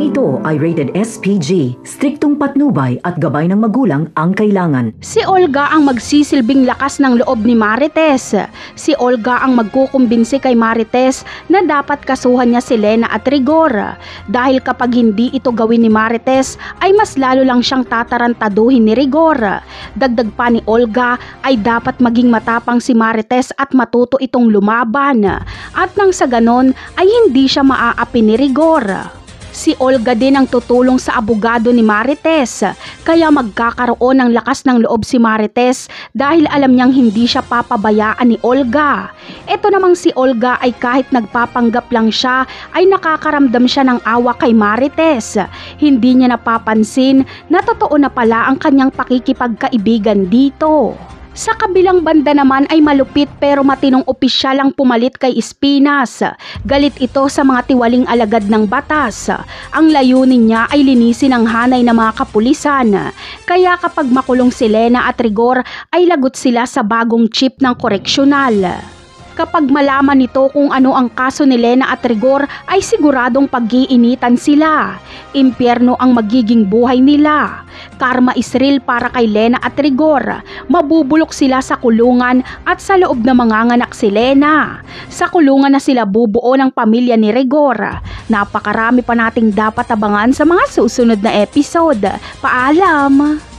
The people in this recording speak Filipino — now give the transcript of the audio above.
Programang ito ay rated SPG, striktong patnubay at gabay ng magulang ang kailangan. Si Olga ang magsisilbing lakas ng loob ni Marites. Si Olga ang magkukumbinsi kay Marites na dapat kasuhan niya si Lena at Rigor. Dahil kapag hindi ito gawin ni Marites ay mas lalo lang siyang tatarantaduhin ni Rigor. Dagdag pa ni Olga ay dapat maging matapang si Marites at matuto itong lumaban. At nang sa ganon ay hindi siya maaapi ni Rigor. Si Olga din ang tutulong sa abogado ni Marites, kaya magkakaroon ng lakas ng loob si Marites dahil alam niyang hindi siya papabayaan ni Olga. Ito namang si Olga ay kahit nagpapanggap lang siya ay nakakaramdam siya ng awa kay Marites. Hindi niya napapansin na totoo na pala ang kanyang pakikipagkaibigan dito. Sa kabilang banda naman ay malupit pero matinong opisyal ang pumalit kay Espinas. Galit ito sa mga tiwaling alagad ng batas. Ang layunin niya ay linisin ang hanay ng mga kapulisan. Kaya kapag makulong si Lena at Rigor ay lagot sila sa bagong chief ng koreksyonal. Kapag malaman nito kung ano ang kaso ni Lena at Rigor ay siguradong pag-iinitan sila. Impyerno ang magiging buhay nila. Karma is real para kay Lena at Rigor. Mabubulok sila sa kulungan at sa loob na manganganak si Lena. Sa kulungan na sila bubuo ng pamilya ni Rigor. Napakarami pa nating dapat abangan sa mga susunod na episode. Paalam!